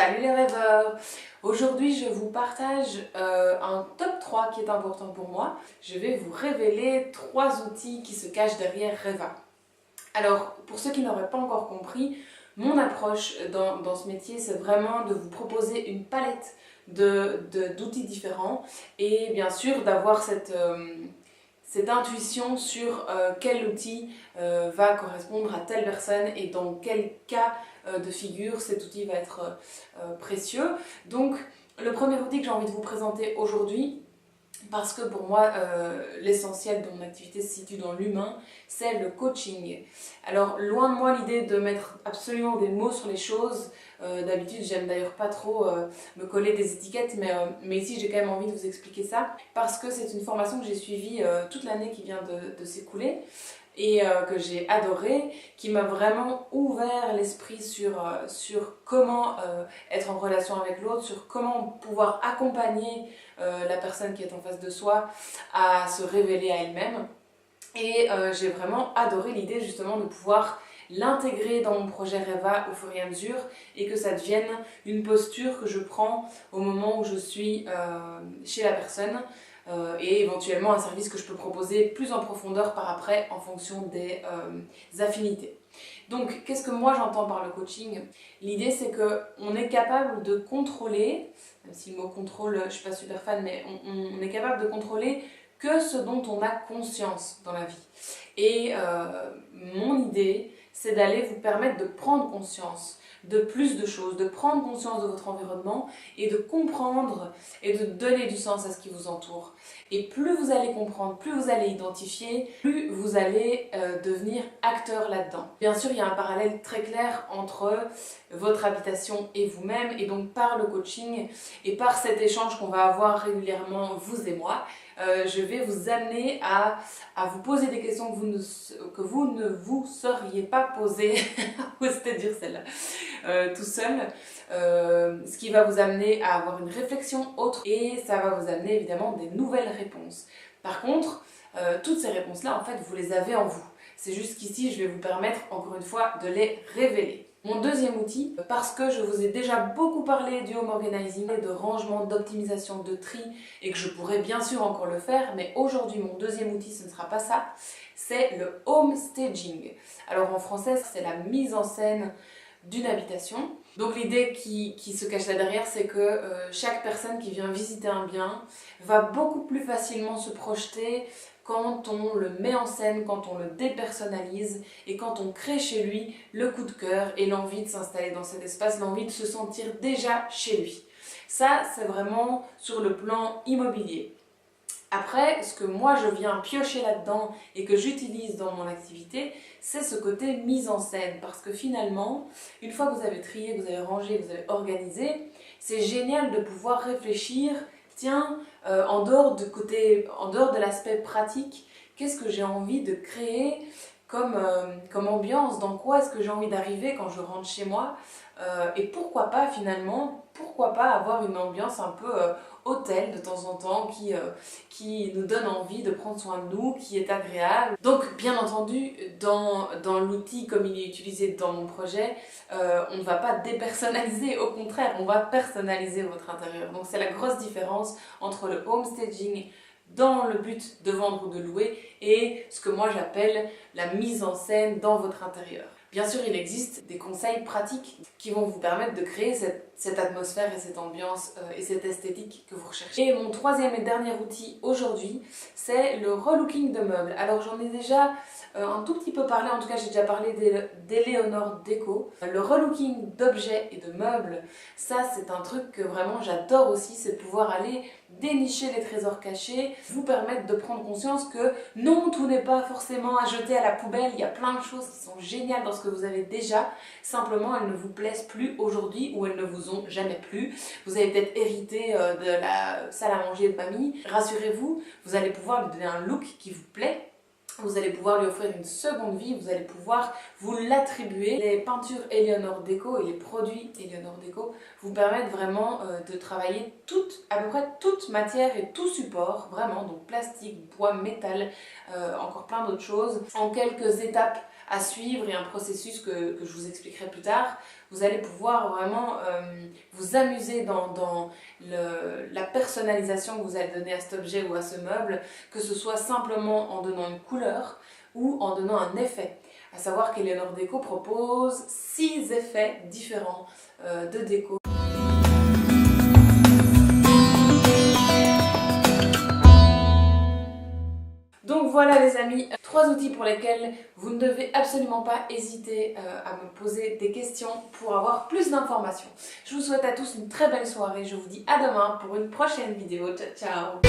Salut les rêveurs! Aujourd'hui je vous partage un top 3 qui est important pour moi. Je vais vous révéler 3 outils qui se cachent derrière Reva. Alors pour ceux qui n'auraient pas encore compris, mon approche dans ce métier c'est vraiment de vous proposer une palette d'outils différents et bien sûr d'avoir cette intuition sur quel outil va correspondre à telle personne et dans quel cas de figure cet outil va être précieux. Donc le premier outil que j'ai envie de vous présenter aujourd'hui, parce que pour moi l'essentiel de mon activité se situe dans l'humain, c'est le coaching. Alors loin de moi l'idée de mettre absolument des mots sur les choses. D'habitude j'aime d'ailleurs pas trop me coller des étiquettes, mais ici j'ai quand même envie de vous expliquer ça parce que c'est une formation que j'ai suivie toute l'année qui vient de s'écouler et que j'ai adoré, qui m'a vraiment ouvert l'esprit sur comment être en relation avec l'autre, sur comment pouvoir accompagner la personne qui est en face de soi à se révéler à elle-même. Et j'ai vraiment adoré l'idée justement de pouvoir l'intégrer dans mon projet Reva au fur et à mesure et que ça devienne une posture que je prends au moment où je suis chez la personne et éventuellement un service que je peux proposer plus en profondeur par après en fonction des affinités. Donc qu'est-ce que moi j'entends par le coaching? L'idée c'est qu'on est capable de contrôler, même si le mot contrôle je suis pas super fan, mais on est capable de contrôler que ce dont on a conscience dans la vie. Et mon idée, c'est d'aller vous permettre de prendre conscience de plus de choses, de prendre conscience de votre environnement et de comprendre et de donner du sens à ce qui vous entoure. Et plus vous allez comprendre, plus vous allez identifier, plus vous allez devenir acteur là-dedans. Bien sûr, il y a un parallèle très clair entre votre habitation et vous-même, et donc par le coaching et par cet échange qu'on va avoir régulièrement, vous et moi, je vais vous amener à vous poser des questions que vous ne vous seriez pas posées, osez dire celle-là, tout seul, ce qui va vous amener à avoir une réflexion autre et ça va vous amener évidemment des nouvelles réponses. Par contre, toutes ces réponses-là, en fait, vous les avez en vous. C'est juste qu'ici, je vais vous permettre, encore une fois, de les révéler. Mon deuxième outil, parce que je vous ai déjà beaucoup parlé du home organizing, de rangement, d'optimisation, de tri, et que je pourrais bien sûr encore le faire, mais aujourd'hui mon deuxième outil ce ne sera pas ça, c'est le home staging. Alors en français c'est la mise en scène d'une habitation. Donc l'idée qui se cache là derrière, c'est que chaque personne qui vient visiter un bien va beaucoup plus facilement se projeter quand on le met en scène, quand on le dépersonnalise et quand on crée chez lui le coup de cœur et l'envie de s'installer dans cet espace, l'envie de se sentir déjà chez lui. Ça, c'est vraiment sur le plan immobilier. Après, ce que moi je viens piocher là-dedans et que j'utilise dans mon activité, c'est ce côté mise en scène. Parce que finalement, une fois que vous avez trié, que vous avez rangé, que vous avez organisé, c'est génial de pouvoir réfléchir, tiens, en dehors de l'aspect pratique, qu'est-ce que j'ai envie de créer comme ambiance, dans quoi est-ce que j'ai envie d'arriver quand je rentre chez moi, et pourquoi pas finalement, pourquoi pas avoir une ambiance un peu hôtel de temps en temps qui nous donne envie de prendre soin de nous, qui est agréable. Donc bien entendu, dans l'outil comme il est utilisé dans mon projet, on ne va pas dépersonnaliser, au contraire, on va personnaliser votre intérieur. Donc c'est la grosse différence entre le home staging dans le but de vendre ou de louer et ce que moi j'appelle la mise en scène dans votre intérieur. Bien sûr, il existe des conseils pratiques qui vont vous permettre de créer cette atmosphère et cette ambiance et cette esthétique que vous recherchez. Et mon troisième et dernier outil aujourd'hui, c'est le relooking de meubles. Alors j'en ai déjà un tout petit peu parlé, en tout cas j'ai déjà parlé d'Eleonore Déco. Le relooking d'objets et de meubles, ça c'est un truc que vraiment j'adore aussi, c'est pouvoir aller dénicher les trésors cachés, vous permettre de prendre conscience que non, tout n'est pas forcément à jeter à la poubelle, il y a plein de choses qui sont géniales dans ce que vous avez déjà, simplement elles ne vous plaisent plus aujourd'hui ou elles ne vous ont jamais plu. Vous avez peut-être hérité de la salle à manger de mamie, rassurez-vous, vous allez pouvoir lui donner un look qui vous plaît. Vous allez pouvoir lui offrir une seconde vie, vous allez pouvoir vous l'attribuer. Les peintures Eleonore Déco et les produits Eleonore Déco vous permettent vraiment de travailler à peu près toute matière et tout support, vraiment, donc plastique, bois, métal, encore plein d'autres choses, en quelques étapes à suivre et un processus que je vous expliquerai plus tard. Vous allez pouvoir vraiment vous amuser dans la personnalisation que vous allez donner à cet objet ou à ce meuble, que ce soit simplement en donnant une couleur ou en donnant un effet. À savoir qu'Eleanor Déco propose 6 effets différents de déco. Donc voilà les amis, 3 outils pour lesquels vous ne devez absolument pas hésiter à me poser des questions pour avoir plus d'informations. Je vous souhaite à tous une très belle soirée, je vous dis à demain pour une prochaine vidéo. Ciao ciao.